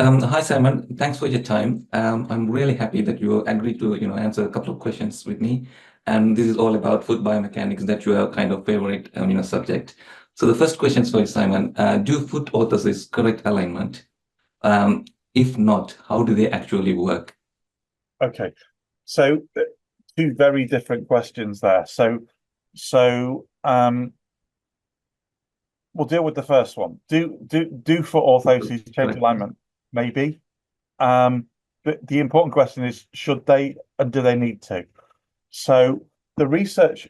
Hi Simon, thanks for your time. I'm really happy that you agreed to, answer a couple of questions with me. And this is all about food biomechanics, that you are kind of favorite, subject. So the first question is for you, Simon. Do foot orthoses correct alignment? Um, if not, how do they actually work? Okay, so two very different questions there. So we'll deal with the first one. Do foot orthoses change Correct. alignment? Maybe. But the important question is, should they and do they need to? So the research,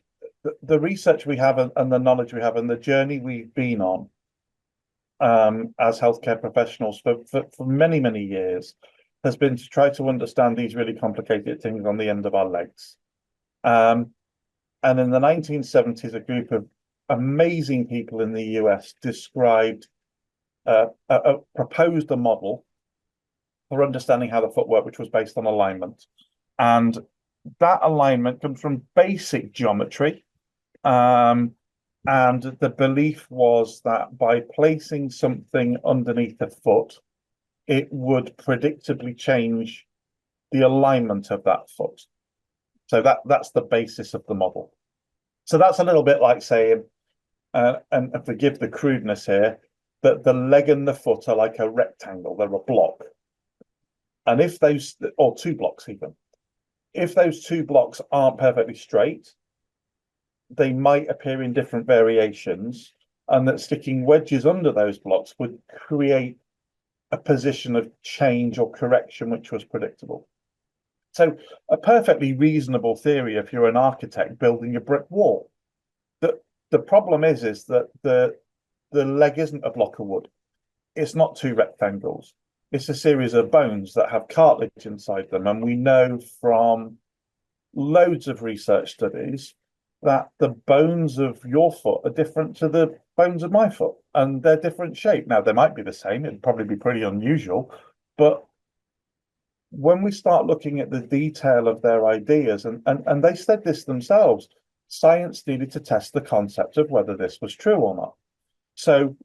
the research we have and the knowledge we have and the journey we've been on as healthcare professionals for many, many years has been to try to understand these really complicated things on the end of our legs. Um, and in the 1970s, a group of amazing people in the US described, proposed a model for understanding how the foot worked, which was based on alignment. And that alignment comes from basic geometry. And the belief was that by placing something underneath a foot, it would predictably change the alignment of that foot. So that's the basis of the model. So that's a little bit like saying, and forgive the crudeness here, that the leg and the foot are like a rectangle, they're a block. And if those, or two blocks even, if those two blocks aren't perfectly straight, they might appear in different variations, and that sticking wedges under those blocks would create a position of change or correction which was predictable. So a perfectly reasonable theory if you're an architect building a brick wall. The problem is that the leg isn't a block of wood. It's not two rectangles. It's a series of bones that have cartilage inside them. And we know from loads of research studies that the bones of your foot are different to the bones of my foot, and they're different shape. Now, they might be the same, it'd probably be pretty unusual, but when we start looking at the detail of their ideas, and they said this themselves, science needed to test the concept of whether this was true or not. So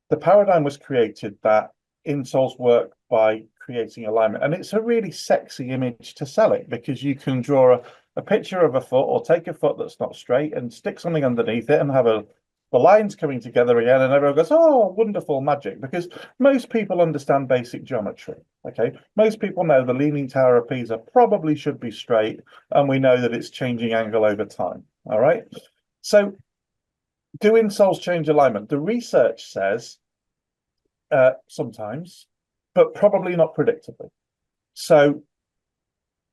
the paradigm was created that insoles work by creating alignment. And it's a really sexy image to sell it because you can draw a picture of a foot or take a foot that's not straight and stick something underneath it and have the lines coming together again, and everyone goes, oh, wonderful magic, because most people understand basic geometry. Okay, most people know the Leaning Tower of Pisa probably should be straight, and we know that it's changing angle over time. All right, so do insoles change alignment? The research says sometimes, but probably not predictably. So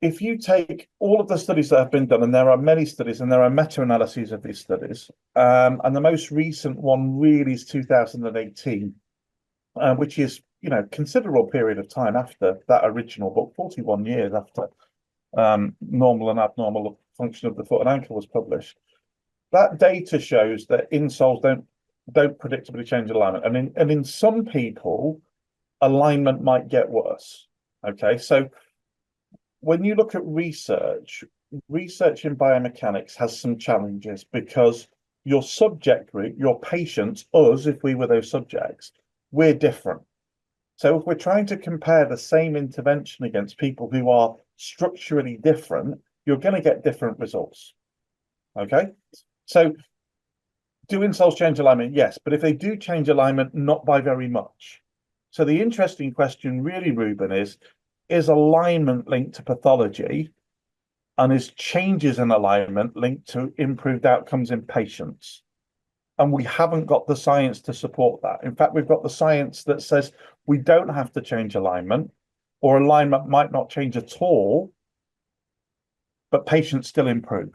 if you take all of the studies that have been done, and there are many studies and there are meta-analyses of these studies, and the most recent one really is 2018, which is, considerable period of time after that original book, 41 years after normal and abnormal function of the foot and ankle was published. That data shows that insoles don't predictably change alignment. And in some people, alignment might get worse. Okay, so when you look at research in biomechanics has some challenges because your subject group, your patients, us, if we were those subjects, we're different. So if we're trying to compare the same intervention against people who are structurally different, you're going to get different results. Okay, so do insoles change alignment? Yes, but if they do change alignment, not by very much. So the interesting question really, Ruben, is alignment linked to pathology, and is changes in alignment linked to improved outcomes in patients? And we haven't got the science to support that. In fact, we've got the science that says we don't have to change alignment, or alignment might not change at all, but patients still improve.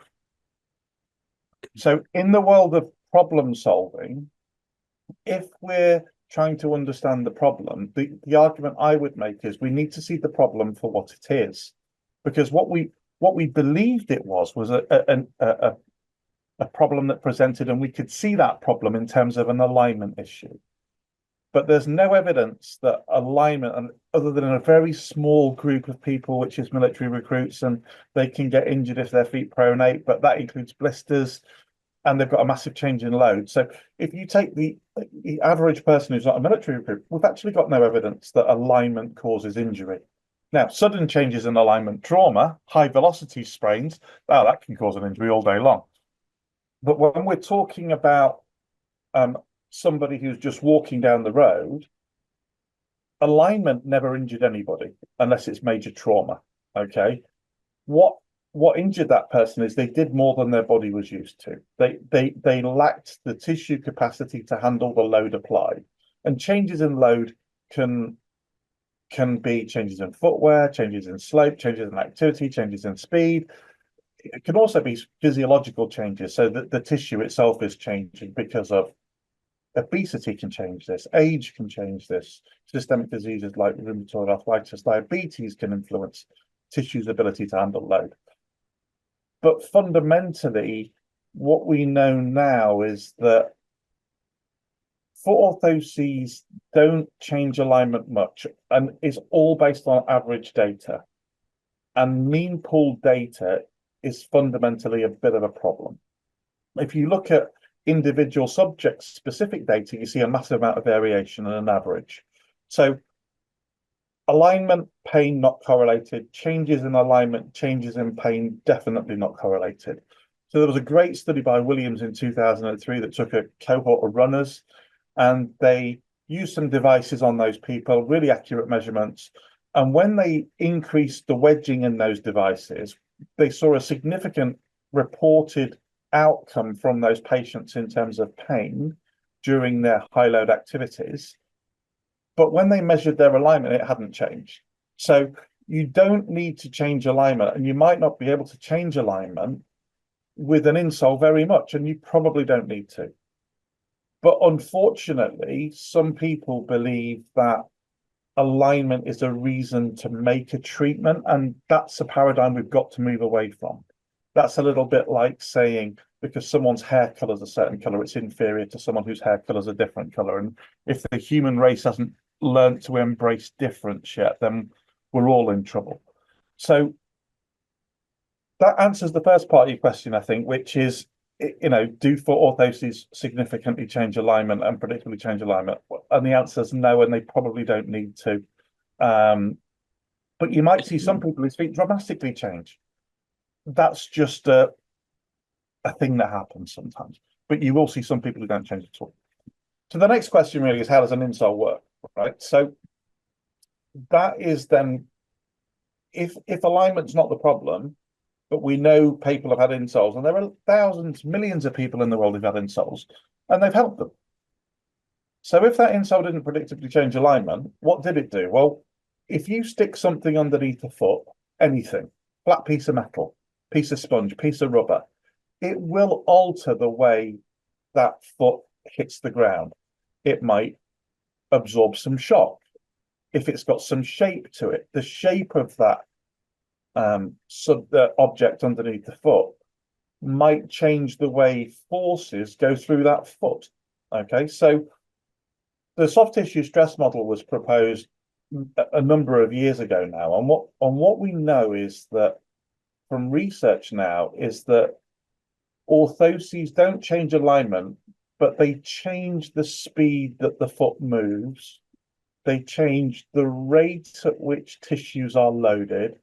So in the world of problem solving, if we're trying to understand the problem, the argument I would make is we need to see the problem for what it is. Because what we believed it was a problem that presented, and we could see that problem in terms of an alignment issue. But there's no evidence that alignment, other than a very small group of people, which is military recruits, and they can get injured if their feet pronate, but that includes blisters. and they've got a massive change in load. So if you take the average person who's not a military recruit, we've actually got no evidence that alignment causes injury. Now, sudden changes in alignment trauma, high velocity sprains, well, that can cause an injury all day long. But when we're talking about somebody who's just walking down the road, alignment never injured anybody unless it's major trauma. Okay. What injured that person is they did more than their body was used to. They lacked the tissue capacity to handle the load applied. And changes in load can be changes in footwear, changes in slope, changes in activity, changes in speed. It can also be physiological changes, so that the tissue itself is changing because of obesity can change this, age can change this, systemic diseases like rheumatoid arthritis, diabetes can influence tissue's ability to handle load. But fundamentally, what we know now is that foot orthoses don't change alignment much, and it's all based on average data. And mean pooled data is fundamentally a bit of a problem. If you look at individual subject-specific data, you see a massive amount of variation and an average. So alignment, pain, not correlated. Changes in alignment, changes in pain, definitely not correlated. So there was a great study by Williams in 2003 that took a cohort of runners, and they used some devices on those people, really accurate measurements. And when they increased the wedging in those devices, they saw a significant reported outcome from those patients in terms of pain during their high load activities. But when they measured their alignment, it hadn't changed. So you don't need to change alignment, and you might not be able to change alignment with an insole very much, and you probably don't need to. But unfortunately, some people believe that alignment is a reason to make a treatment, and that's a paradigm we've got to move away from. That's a little bit like saying because someone's hair color is a certain color, it's inferior to someone whose hair color is a different color. And if the human race hasn't learned to embrace difference yet, then we're all in trouble. So that answers the first part of your question, I think, which is, do foot orthoses significantly change alignment and predictably change alignment? And the answer is no, and they probably don't need to. But you might see some people whose feet dramatically change. That's just a thing that happens sometimes. But you will see some people who don't change at all. So the next question really is, how does an insole work, right? So that is then, if alignment's not the problem, but we know people have had insoles, and there are thousands, millions of people in the world who've had insoles, and they've helped them. So if that insole didn't predictably change alignment, what did it do? Well, if you stick something underneath the foot, anything, flat piece of metal, piece of sponge, piece of rubber, it will alter the way that foot hits the ground. It might absorb some shock. If it's got some shape to it, the shape of that object underneath the foot might change the way forces go through that foot. Okay, so the soft tissue stress model was proposed a number of years ago now, and what we know is that from research now is that orthoses don't change alignment, but they change the speed that the foot moves. They change the rate at which tissues are loaded.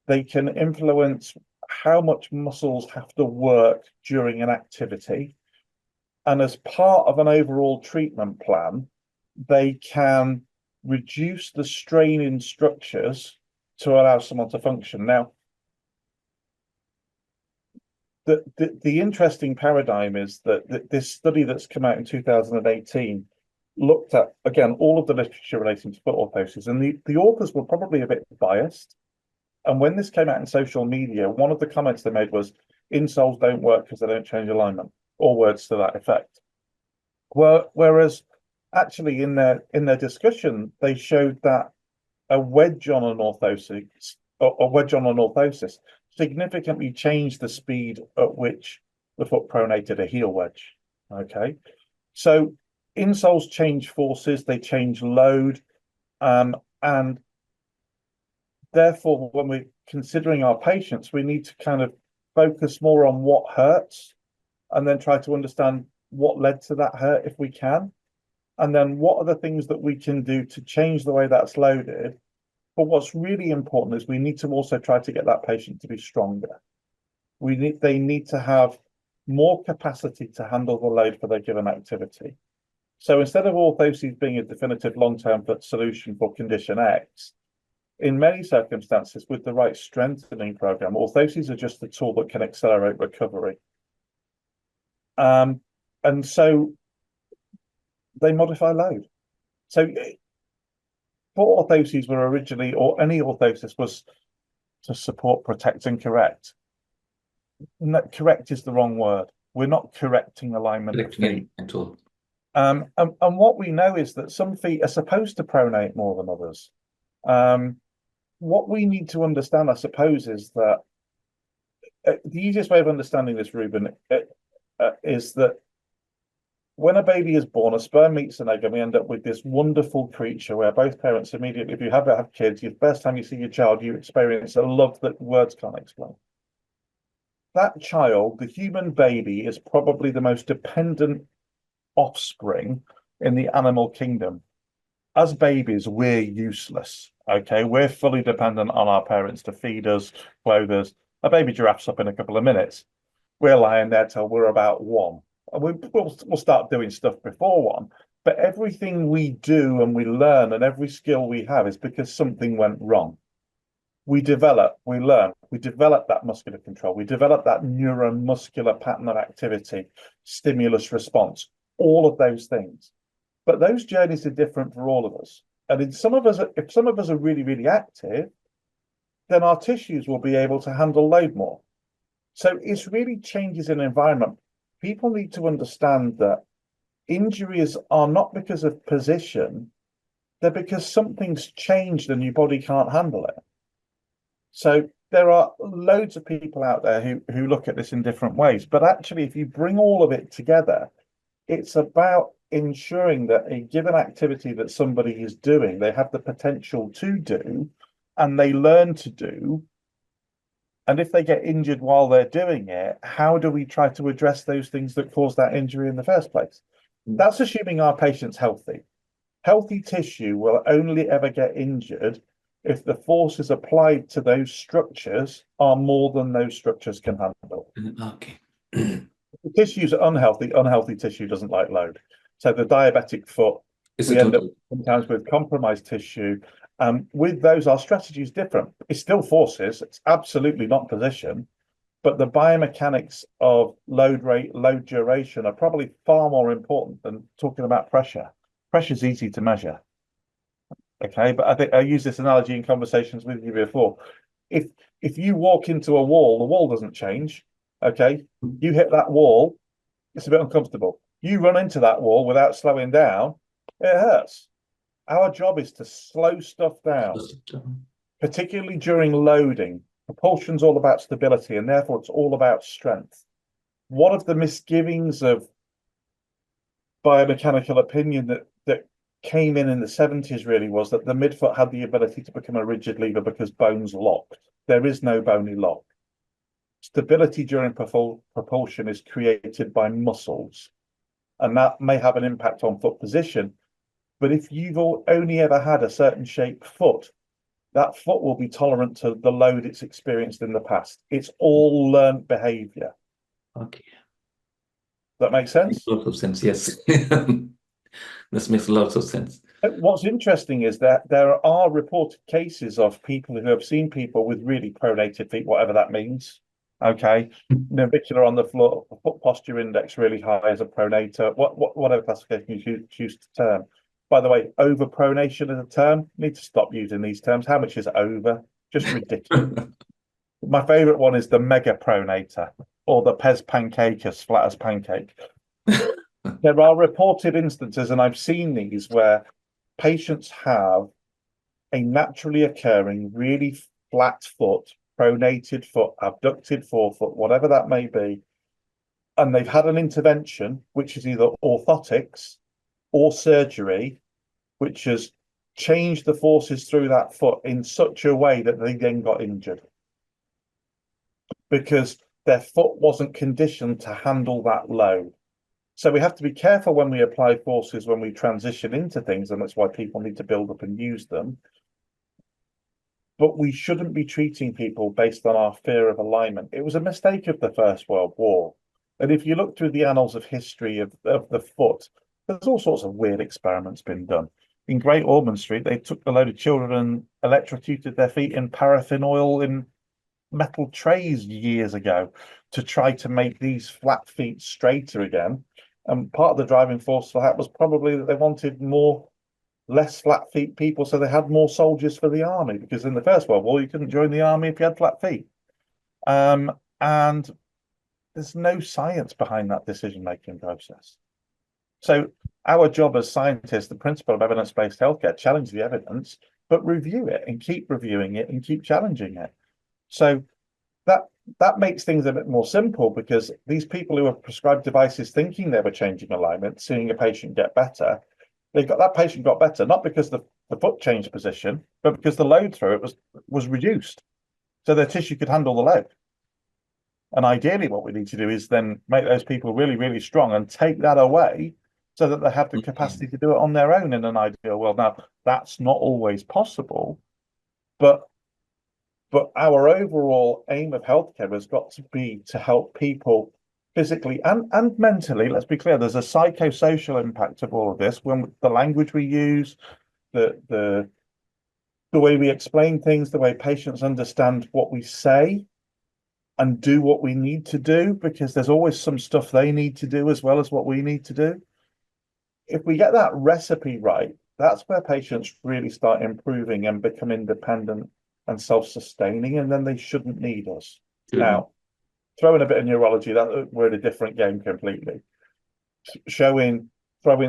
They can influence how much muscles have to work during an activity. And as part of an overall treatment plan, they can reduce the strain in structures to allow someone to function. Now, the interesting paradigm is that this study that's come out in 2018 looked at, again, all of the literature relating to foot orthoses, and the authors were probably a bit biased. And when this came out in social media, one of the comments they made was, insoles don't work because they don't change alignment, or words to that effect. Whereas actually in their discussion, they showed that a wedge on an orthosis, significantly changed the speed at which the foot pronated a heel wedge. Okay, so insoles change forces, they change load, and therefore, when we're considering our patients, we need to kind of focus more on what hurts and then try to understand what led to that hurt if we can. And then what are the things that we can do to change the way that's loaded. But what's really important is we need to also try to get that patient to be stronger. They need to have more capacity to handle the load for their given activity. So instead of orthoses being a definitive long-term solution for condition X, in many circumstances, with the right strengthening program, orthoses are just a tool that can accelerate recovery. And so they modify load. So for orthoses were originally, or any orthosis was to support, protect, and correct. No, correct is the wrong word. We're not correcting alignment of feet. At all. And what we know is that some feet are supposed to pronate more than others. What we need to understand, I suppose, is that the easiest way of understanding this, Ruben, is that when a baby is born, a sperm meets an egg, and we end up with this wonderful creature where both parents immediately, if you have kids, the first time you see your child, you experience a love that words can't explain. That child, the human baby, is probably the most dependent offspring in the animal kingdom. As babies, we're useless. Okay, we're fully dependent on our parents to feed us, clothe us. A baby giraffe's up in a couple of minutes. We're lying there till we're about one. We'll start doing stuff before one. But everything we do and we learn and every skill we have is because something went wrong. We develop, we learn, we develop that muscular control, we develop that neuromuscular pattern of activity, stimulus response, all of those things. But those journeys are different for all of us. And in some of us, if some of us are really, really active, then our tissues will be able to handle load more. So it's really changes in environment. People need to understand that injuries are not because of position, they're because something's changed and your body can't handle it. So there are loads of people out there who look at this in different ways. But actually, if you bring all of it together, it's about ensuring that a given activity that somebody is doing, they have the potential to do, and they learn to do. And if they get injured while they're doing it, how do we try to address those things that cause that injury in the first place? That's assuming our patient's healthy. Healthy tissue will only ever get injured if the forces applied to those structures are more than those structures can handle. Okay. If the tissue's unhealthy, unhealthy tissue doesn't like load. So the diabetic foot, we end up sometimes with compromised tissue. With those, our strategy is different. It's still forces, it's absolutely not position, but the biomechanics of load rate, load duration are probably far more important than talking about pressure. Pressure is easy to measure. Okay, but I think I used this analogy in conversations with you before. If you walk into a wall, the wall doesn't change. Okay, you hit that wall, it's a bit uncomfortable. You run into that wall without slowing down, it hurts. Our job is to slow stuff down, particularly during loading. Propulsion's all about stability, and therefore it's all about strength. One of the misgivings of biomechanical opinion that came in the 70s really was that the midfoot had the ability to become a rigid lever because bones locked. There is no bony lock. Stability during propulsion is created by muscles, and that may have an impact on foot position. But if you've only ever had a certain shaped foot, that foot will be tolerant to the load it's experienced in the past. It's all learned behavior. Okay. That makes sense? Makes lots of sense, yes. This makes lots of sense. What's interesting is that there are reported cases of people who have seen people with really pronated feet, whatever that means. Okay, navicular on the floor, foot posture index really high as a pronator, whatever classification you choose to term. By the way, over pronation as a term, need to stop using these terms. How much is over? Just ridiculous. My favorite one is the mega pronator or the pez pancake as flat as pancake. There are reported instances, and I've seen these, where patients have a naturally occurring, really flat foot, pronated foot, abducted forefoot, whatever that may be, and they've had an intervention, which is either orthotics or surgery, which has changed the forces through that foot in such a way that they then got injured. Because their foot wasn't conditioned to handle that load. So we have to be careful when we apply forces when we transition into things, and that's why people need to build up and use them. But we shouldn't be treating people based on our fear of alignment. It was a mistake of the First World War. And if you look through the annals of history of the foot, there's all sorts of weird experiments been done. In Great Ormond Street, they took a load of children and electrocuted their feet in paraffin oil in metal trays years ago to try to make these flat feet straighter again. And part of the driving force for that was probably that they wanted less flat feet people, so they had more soldiers for the army, because in the First World War you couldn't join the army if you had flat feet. And there's no science behind that decision-making process. So our job as scientists, the principle of evidence-based healthcare, challenge the evidence, but review it and keep reviewing it and keep challenging it. So that makes things a bit more simple, because these people who are prescribed devices thinking they were changing alignment, seeing a patient get better, that patient got better, not because the foot changed position, but because the load through it was reduced. So their tissue could handle the load. And ideally what we need to do is then make those people really, really strong and take that away so that they have the capacity to do it on their own in an ideal world. Now, that's not always possible, but our overall aim of healthcare has got to be to help people physically and mentally. Let's be clear, there's a psychosocial impact of all of this, when the language we use, the way we explain things, the way patients understand what we say and do what we need to do, because there's always some stuff they need to do as well as what we need to do. If we get that recipe right, that's where patients really start improving and become independent and self-sustaining, and then they shouldn't need us. Now, throwing a bit of neurology, that we're in a different game completely. Throwing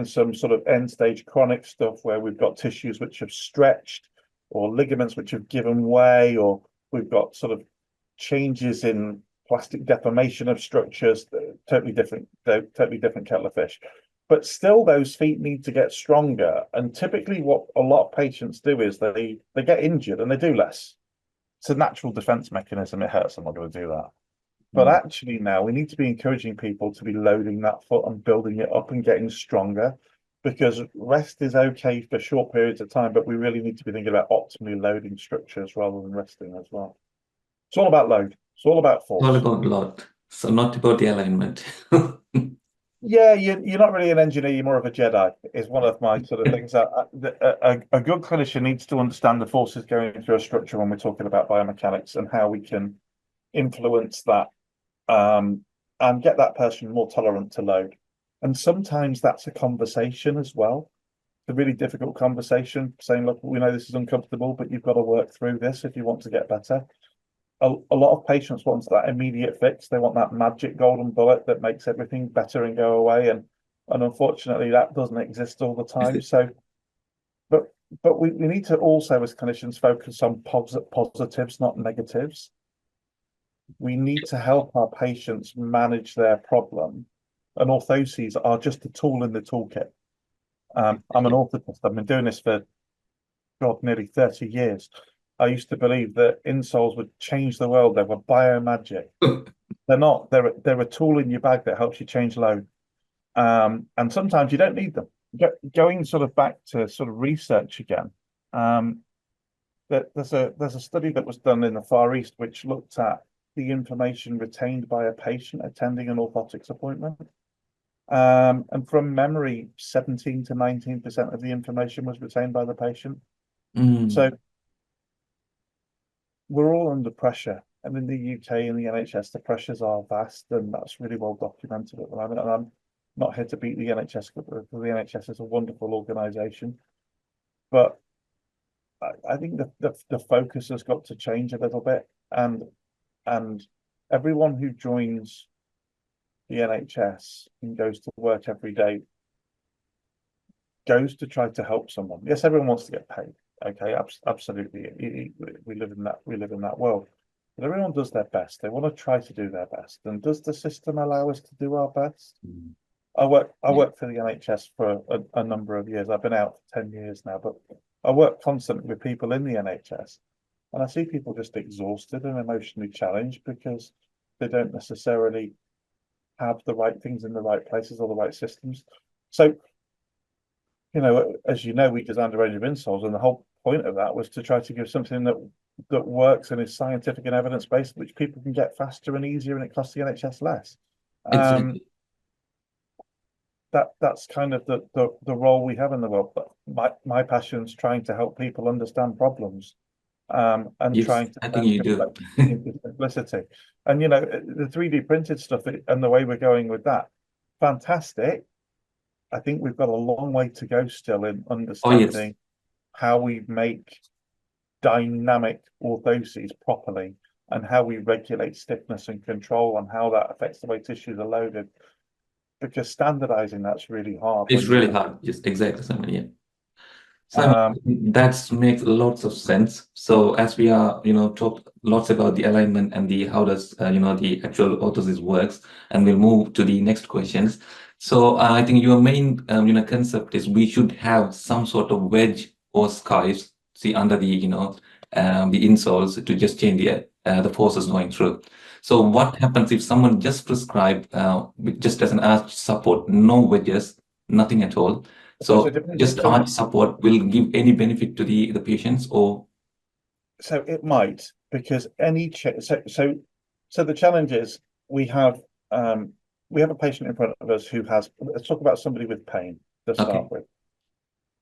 some sort of end-stage chronic stuff where we've got tissues which have stretched, or ligaments which have given way, or we've got sort of changes in plastic deformation of structures, totally different kettle of fish. But still, those feet need to get stronger. And typically what a lot of patients do is they get injured and they do less. It's a natural defense mechanism. It hurts, I'm not going to do that. But actually now we need to be encouraging people to be loading that foot and building it up and getting stronger, because rest is okay for short periods of time, but we really need to be thinking about optimally loading structures rather than resting as well. It's all about load. It's all about force. All about load. So not about the alignment. Yeah, you're not really an engineer, you're more of a Jedi, is one of my sort of things. A good clinician needs to understand the forces going through a structure when we're talking about biomechanics, and how we can influence that, and get that person more tolerant to load. And sometimes that's a conversation as well, a really difficult conversation, saying, look, we know this is uncomfortable, but you've got to work through this if you want to get better. A lot of patients want that immediate fix. They want that magic golden bullet that makes everything better and go away. And unfortunately, that doesn't exist all the time. So, but we need to also, as clinicians, focus on positives, not negatives. We need to help our patients manage their problem. And orthoses are just a tool in the toolkit. I'm an orthotist. I've been doing this for, God, nearly 30 years. I used to believe that insoles would change the world. They were biomagic. They're not. They're a tool in your bag that helps you change load. And sometimes you don't need them. Going sort of back to sort of research again, there's a study that was done in the Far East which looked at the information retained by a patient attending an orthotics appointment. And from memory, 17 to 19% of the information was retained by the patient. So we're all under pressure, and in the UK and the NHS, the pressures are vast, and that's really well documented at the moment. And I'm not here to beat the NHS, because the NHS is a wonderful organisation, but I think the focus has got to change a little bit, and everyone who joins the NHS and goes to work every day goes to try to help someone. Yes, everyone wants to get paid. Okay, absolutely. We live in that world. But everyone does their best. They want to try to do their best. And does the system allow us to do our best? I work for the NHS for a number of years. I've been out for 10 years now, but I work constantly with people in the NHS, and I see people just exhausted and emotionally challenged because They don't necessarily have the right things in the right places or the right systems. So, as you know, we designed a range of insoles, and the whole point of that was to try to give something that works and is scientific and evidence-based, which people can get faster and easier, and it costs the NHS less. Exactly. That's kind of the role we have in the world. But my passion is trying to help people understand problems, and Yes, trying to I think turn you do. complexity into simplicity. And the 3D printed stuff and the way we're going with that, fantastic. I think we've got a long way to go still in Oh, yes. understanding how we make dynamic orthoses properly, and how we regulate stiffness and control, and how that affects the way tissues are loaded. Because standardizing that's really hard It's when you're really talking. hard. Yes, exactly, Simon. Yeah. Simon, Um, that makes lots of sense. So as we are, talked lots about the alignment and the how does, the actual orthosis works, and we'll move to the next questions. So I think your main, concept is we should have some sort of wedge or skives, see under the insoles to just change the forces going through. So what happens if someone just prescribe, just as an arch support, no wedges, nothing at all? so So it depends. just arch support will give any benefit to the patients, or So it might, because so the challenge is we have a patient in front of us who has, let's talk about somebody with pain to okay, start with.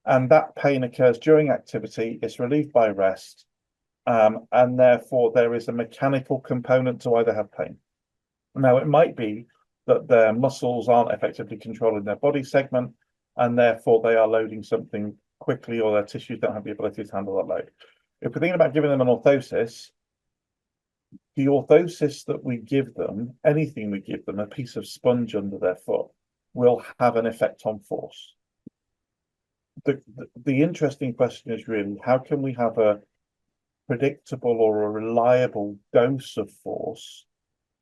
And that pain occurs during activity, it's relieved by rest, and therefore there is a mechanical component to why they have pain. Now, it might be that their muscles aren't effectively controlling their body segment, and therefore they are loading something quickly, or their tissues don't have the ability to handle that load. If we're thinking about giving them an orthosis, the orthosis that we give them, anything we give them, a piece of sponge under their foot, will have an effect on force. The interesting question is really, how can we have a predictable or a reliable dose of force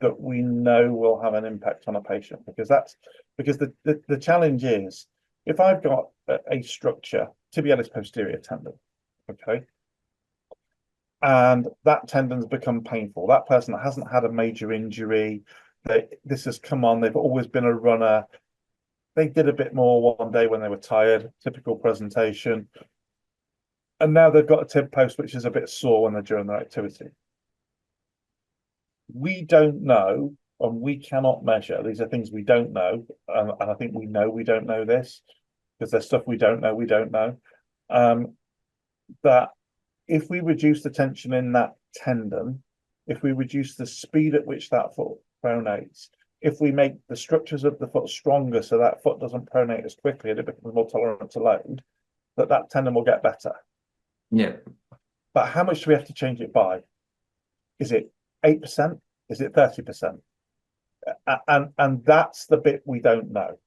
that we know will have an impact on a patient? Because the challenge is, if I've got a structure, tibialis posterior tendon, okay, and that tendon's become painful, that person hasn't had a major injury, this has come on, they've always been a runner, they did a bit more one day when they were tired, typical presentation, and now they've got a tib post which is a bit sore when they're during their activity. We don't know, and we cannot measure. These are things we don't know, and I think we know we don't know this, because there's stuff we don't know. That if we reduce the tension in that tendon, if we reduce the speed at which that foot pronates, if we make the structures of the foot stronger so that foot doesn't pronate as quickly and it becomes more tolerant to load, that tendon will get better. yeah, But how much do we have to change it by? Is it 8%? Is it 30%? And that's the bit we don't know.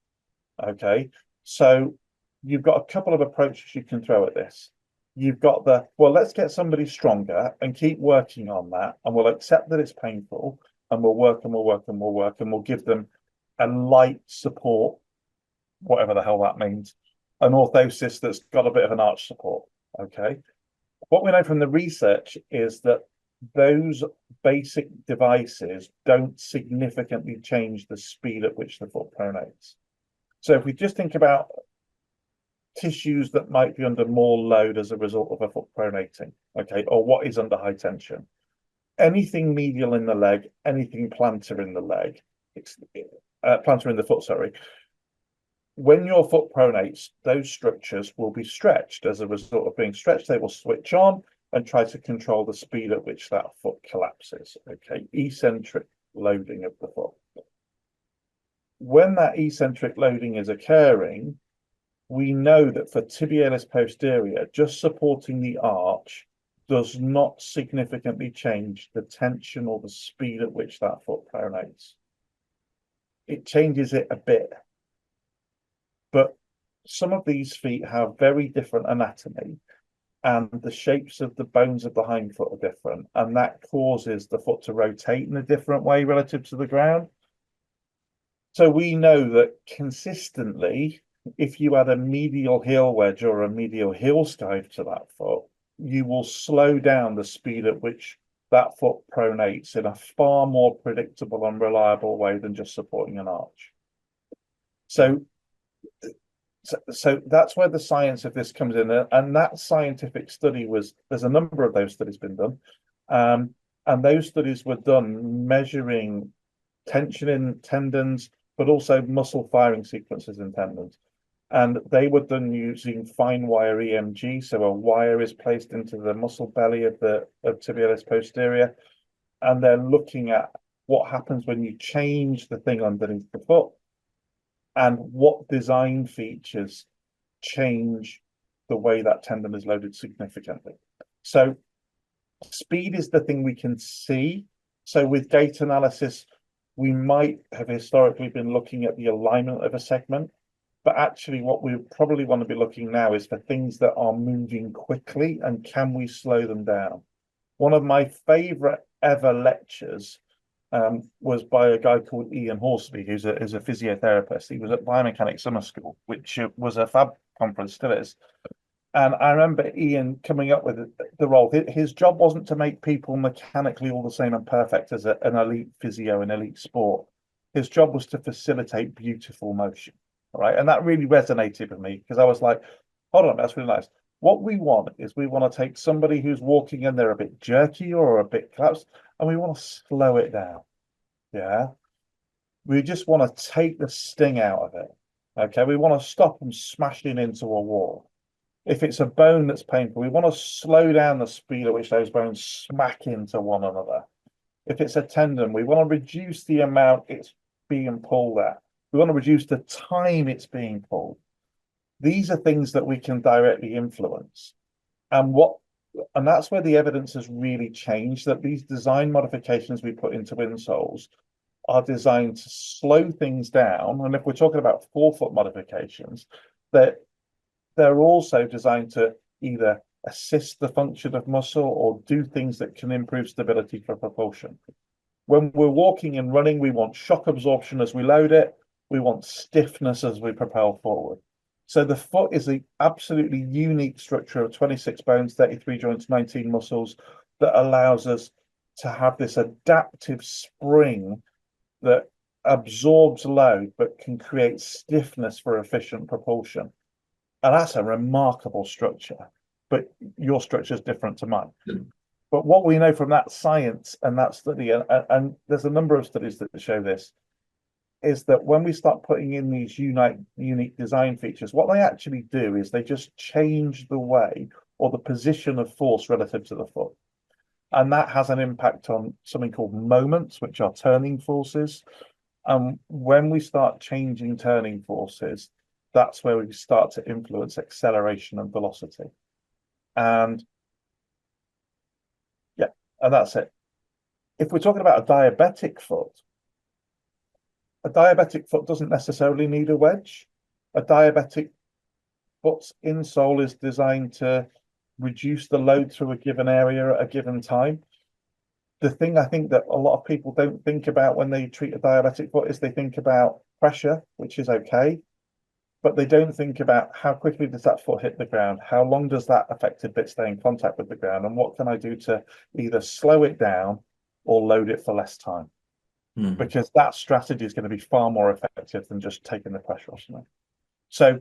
Okay, so you've got a couple of approaches you can throw at this. You've got well, let's get somebody stronger and keep working on that, and we'll accept that it's painful, and we'll work and we'll work and we'll work, and we'll give them a light support, whatever the hell that means, an orthosis that's got a bit of an arch support. Okay, what we know from the research is that those basic devices don't significantly change the speed at which the foot pronates. So if we just think about tissues that might be under more load as a result of a foot pronating, okay, or what is under high tension, anything medial in the leg, anything plantar in the leg, plantar in the foot, sorry. When your foot pronates, those structures will be stretched. As a result of being stretched, they will switch on and try to control the speed at which that foot collapses. Okay, eccentric loading of the foot. When that eccentric loading is occurring, we know that for tibialis posterior, just supporting the arch does not significantly change the tension or the speed at which that foot pronates. It changes it a bit. But some of these feet have very different anatomy, and the shapes of the bones of the hindfoot are different, and that causes the foot to rotate in a different way relative to the ground. So we know that consistently, if you add a medial heel wedge or a medial heel skive to that foot, you will slow down the speed at which that foot pronates in a far more predictable and reliable way than just supporting an arch. So that's where the science of this comes in, and that scientific study there's a number of those studies been done, and those studies were done measuring tension in tendons, but also muscle firing sequences in tendons. And they were done using fine wire EMG. So a wire is placed into the muscle belly of tibialis posterior, and they're looking at what happens when you change the thing underneath the foot and what design features change the way that tendon is loaded significantly. So speed is the thing we can see. So with gait analysis, we might have historically been looking at the alignment of a segment, but actually what we probably want to be looking now is for things that are moving quickly, and can we slow them down? One of my favorite ever lectures was by a guy called Ian Horsley, who's a physiotherapist. He was at Biomechanics Summer School, which was a fab conference, still is. And I remember Ian coming up with the role. His job wasn't to make people mechanically all the same and perfect as an elite physio in elite sport. His job was to facilitate beautiful motion. All right. And that really resonated with me, because I was like, hold on, that's really nice. What we want is we want to take somebody who's walking and they're a bit jerky or a bit collapsed, and we want to slow it down. Yeah. We just want to take the sting out of it. Okay. We want to stop them smashing into a wall. If it's a bone that's painful, we want to slow down the speed at which those bones smack into one another. If it's a tendon, we want to reduce the amount it's being pulled at. We want to reduce the time it's being pulled. These are things that we can directly influence. And that's where the evidence has really changed, that these design modifications we put into insoles are designed to slow things down. And if we're talking about forefoot modifications, that they're also designed to either assist the function of muscle or do things that can improve stability for propulsion. When we're walking and running, we want shock absorption as we load it. We want stiffness as we propel forward. So the foot is an absolutely unique structure of 26 bones, 33 joints, 19 muscles that allows us to have this adaptive spring that absorbs load but can create stiffness for efficient propulsion. And that's a remarkable structure, but your structure is different to mine. But what we know from that science and that study, and there's a number of studies that show this, is that when we start putting in these unique design features, what they actually do is they just change the way or the position of force relative to the foot. And that has an impact on something called moments, which are turning forces. And when we start changing turning forces, that's where we start to influence acceleration and velocity. And yeah, and that's it. If we're talking about a diabetic foot doesn't necessarily need a wedge. A diabetic foot's insole is designed to reduce the load through a given area at a given time. The thing I think that a lot of people don't think about when they treat a diabetic foot is they think about pressure, which is okay, but they don't think about how quickly does that foot hit the ground, how long does that affected bit stay in contact with the ground, and what can I do to either slow it down or load it for less time. Because that strategy is going to be far more effective than just taking the pressure off something. So,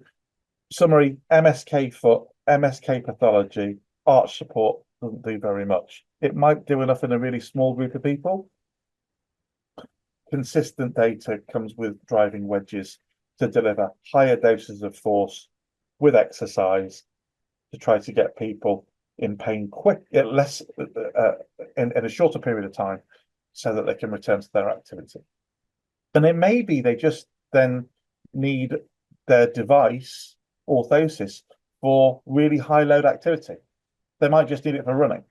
summary: MSK foot, MSK pathology, arch support doesn't do very much. It might do enough in a really small group of people. Consistent data comes with driving wedges to deliver higher doses of force with exercise to try to get people in pain in a shorter period of time, so that they can return to their activity. And it may be they just then need their device, orthosis, for really high load activity. They might just need it for running.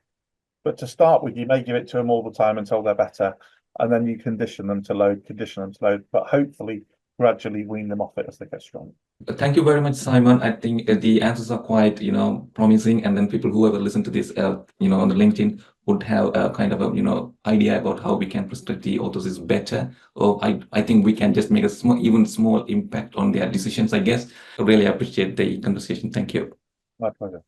But to start with, you may give it to them all the time until they're better, and then you condition them to load, but hopefully gradually wean them off it as they get stronger. Thank you very much, Simon. I think the answers are quite, promising, and then people who ever listen to this, on the LinkedIn would have a kind of a, idea about how we can prescribe the orthosis better. Or I think we can just make a even small impact on their decisions, I guess. I really appreciate the conversation. Thank you. My pleasure.